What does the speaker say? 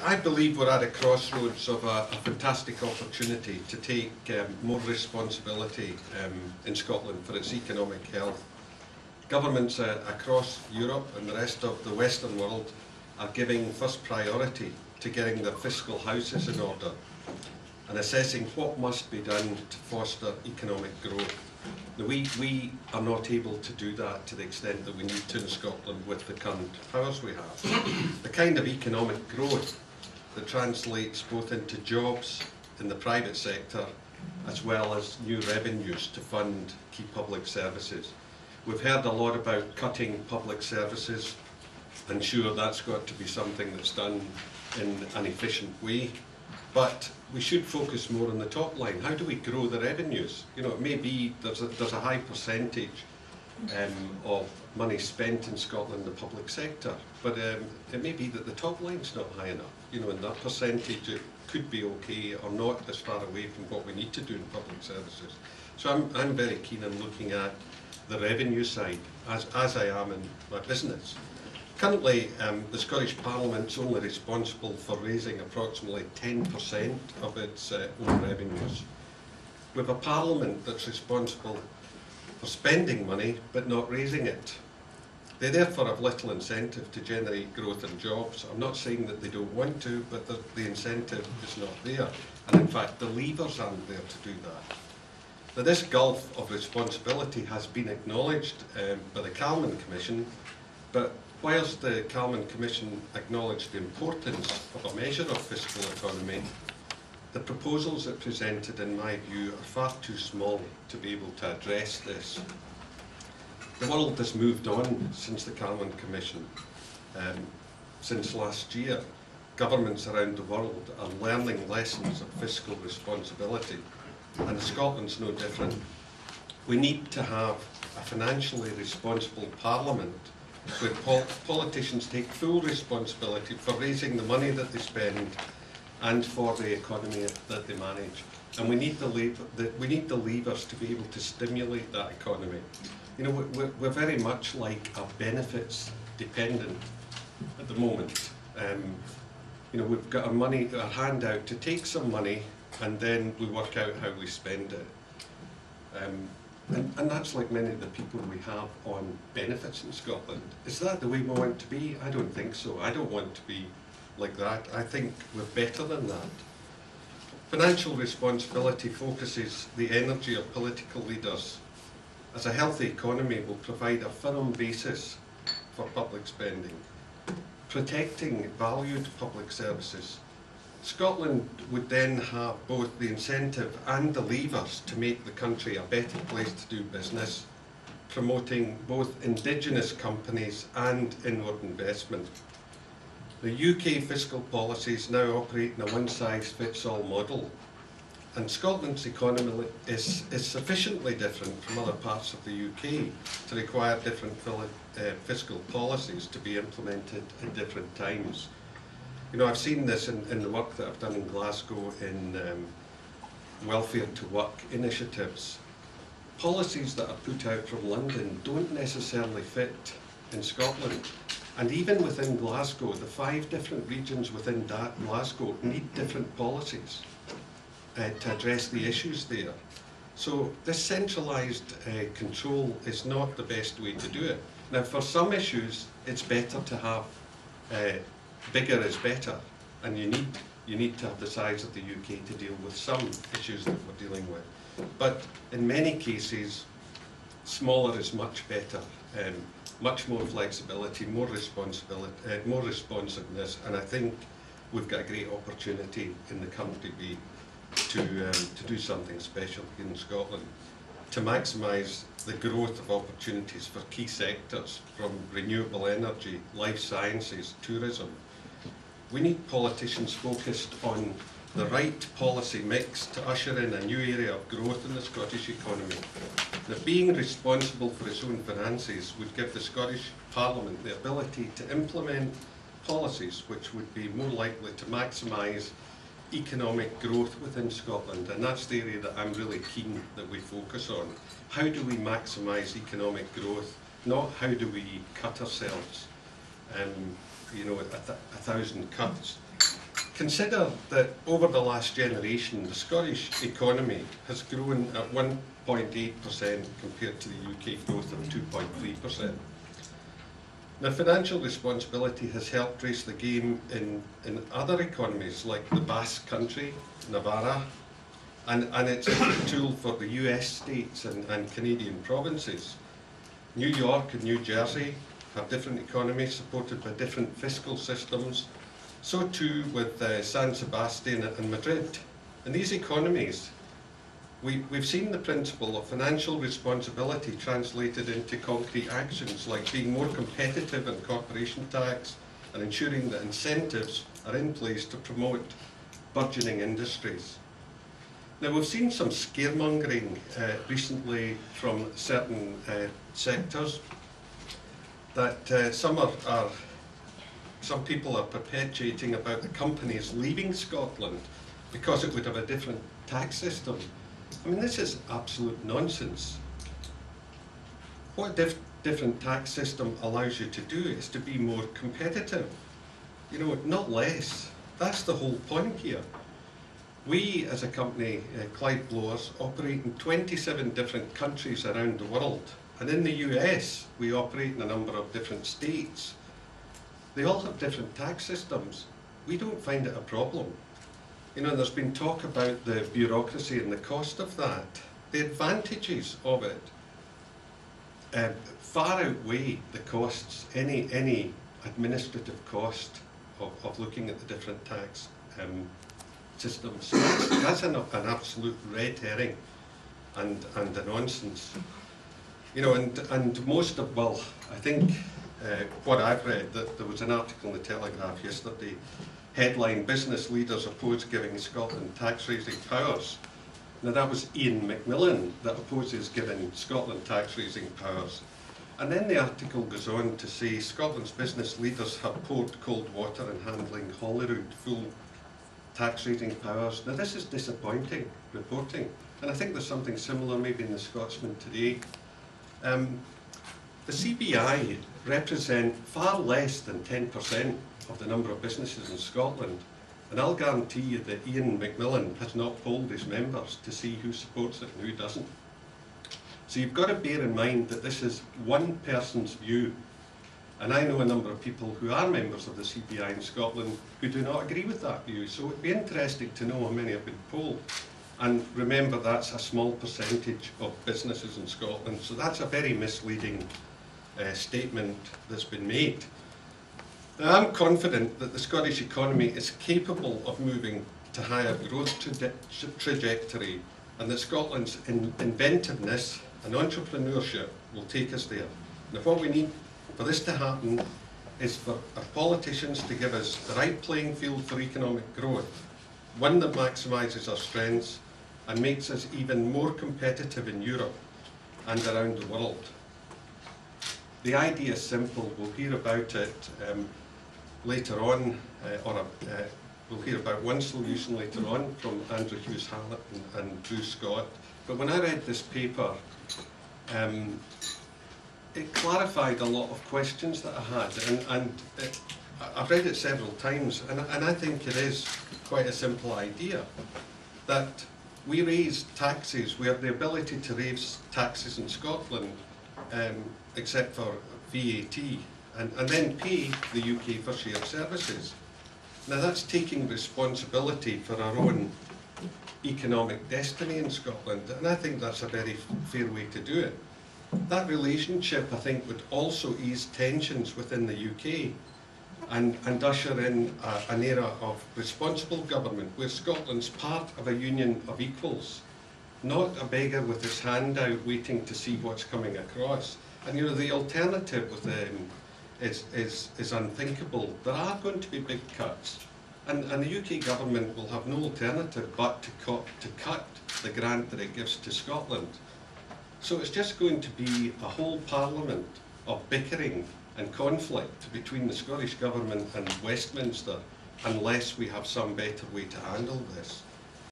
I believe we're at a crossroads of a fantastic opportunity to take more responsibility in Scotland for its economic health. Governments across Europe and the rest of the Western world are giving first priority to getting their fiscal houses in order and assessing what must be done to foster economic growth. Now, we are not able to do that to the extent that we need to in Scotland with the current powers we have. The kind of economic growth that translates both into jobs in the private sector as well as new revenues to fund key public services. We've heard a lot about cutting public services, and sure, that's got to be something that's done in an efficient way. But we should focus more on the top line. How do we grow the revenues? You know, it may be there's a high percentage of money spent in Scotland in the public sector, but it may be that the top line's not high enough. You know, in that percentage it could be okay or not as far away from what we need to do in public services. So I'm very keen on looking at the revenue side, as I am in my business. Currently, the Scottish Parliament's only responsible for raising approximately 10% of its own revenues. We have a Parliament that's responsible for spending money but not raising it. They therefore have little incentive to generate growth and jobs. I'm not saying that they don't want to, but the incentive is not there. And in fact, the levers aren't there to do that. Now, this gulf of responsibility has been acknowledged by the Calman Commission, but whilst the Calman Commission acknowledged the importance of a measure of fiscal economy, the proposals it presented, in my view, are far too small to be able to address this. The world has moved on since the Calman Commission. Since last year, governments around the world are learning lessons of fiscal responsibility, and Scotland's no different. We need to have a financially responsible Parliament where politicians take full responsibility for raising the money that they spend and for the economy that they manage. And we need the levers to be able to stimulate that economy. You know, we're very much like a benefits dependent at the moment. You know, we've got our hand out to take some money and then we work out how we spend it. And that's like many of the people we have on benefits in Scotland. Is that the way we want to be? I don't think so. I don't want to be like that. I think we're better than that. Financial responsibility focuses the energy of political leaders, as a healthy economy will provide a firm basis for public spending, protecting valued public services. Scotland would then have both the incentive and the levers to make the country a better place to do business, promoting both indigenous companies and inward investment. The UK fiscal policies now operate in a one-size-fits-all model, and Scotland's economy is sufficiently different from other parts of the UK to require different fiscal policies to be implemented at different times. You know, I've seen this in the work that I've done in Glasgow in welfare to work initiatives. Policies that are put out from London don't necessarily fit in Scotland. And even within Glasgow, the 5 different regions within Glasgow need different policies to address the issues there. So this centralised control is not the best way to do it. Now, for some issues, it's better to have bigger is better, and you need to have the size of the UK to deal with some issues that we're dealing with. But in many cases, smaller is much better. Much more flexibility, more responsibility, more responsiveness, and I think we've got a great opportunity in the current debate to do something special here in Scotland, to maximise the growth of opportunities for key sectors from renewable energy, life sciences, tourism. We need politicians focused on the right policy mix to usher in a new area of growth in the Scottish economy. Now, being responsible for its own finances would give the Scottish Parliament the ability to implement policies which would be more likely to maximise economic growth within Scotland, and that's the area that I'm really keen that we focus on. How do we maximise economic growth not how do we cut ourselves, you know, a thousand cuts. Consider that over the last generation, the Scottish economy has grown at 1.8% compared to the UK growth of 2.3%. Now, financial responsibility has helped raise the game in other economies like the Basque Country, Navarra, and it's a tool for the US states and Canadian provinces. New York and New Jersey have different economies supported by different fiscal systems. So too with San Sebastian and Madrid. In these economies, we've seen the principle of financial responsibility translated into concrete actions like being more competitive in corporation tax and ensuring that incentives are in place to promote burgeoning industries. Now, we've seen some scaremongering recently from certain sectors that some people are perpetuating about the companies leaving Scotland because it would have a different tax system. I mean, this is absolute nonsense. What a different tax system allows you to do is to be more competitive, you know, not less. That's the whole point here. We, as a company, Clyde Blowers, operate in 27 different countries around the world. And in the US, we operate in a number of different states. They all have different tax systems. We don't find it a problem. You know, there's been talk about the bureaucracy and the cost of that. The advantages of it far outweigh the costs, any administrative cost of looking at the different tax systems. So that's an absolute red herring and a nonsense. You know, and most of, well, I think what I've read, that there was an article in the Telegraph yesterday, headline, business leaders oppose giving Scotland tax raising powers. Now that was Ian McMillan that opposes giving Scotland tax raising powers. And then the article goes on to say Scotland's business leaders have poured cold water in handling Holyrood full tax raising powers. Now this is disappointing reporting, and I think there's something similar maybe in the Scotsman today. The CBI represent far less than 10% of the number of businesses in Scotland, and I'll guarantee you that Ian McMillan has not polled his members to see who supports it and who doesn't. So you've got to bear in mind that this is one person's view, and I know a number of people who are members of the CBI in Scotland who do not agree with that view, so it'd be interesting to know how many have been polled. And remember, that's a small percentage of businesses in Scotland, so that's a very misleading statement that's been made. Now, I'm confident that the Scottish economy is capable of moving to higher growth trajectory, and that Scotland's inventiveness and entrepreneurship will take us there. Now, what we need for this to happen is for our politicians to give us the right playing field for economic growth, one that maximises our strengths and makes us even more competitive in Europe and around the world. The idea is simple. We'll hear about it later on, we'll hear about one solution later on from Andrew Hughes-Hallett and Drew Scott. But when I read this paper, it clarified a lot of questions that I had, and I've read it several times, and I think it is quite a simple idea, that we raise taxes, we have the ability to raise taxes in Scotland, except for VAT, and then pay the UK for shared services. Now that's taking responsibility for our own economic destiny in Scotland, and I think that's a very fair way to do it. That relationship, I think, would also ease tensions within the UK and usher in an era of responsible government where Scotland's part of a union of equals, not a beggar with his hand out waiting to see what's coming across. And you know, the alternative with them is unthinkable. There are going to be big cuts, and the UK government will have no alternative but to cut the grant that it gives to Scotland. So it's just going to be a whole parliament of bickering and conflict between the Scottish Government and Westminster unless we have some better way to handle this.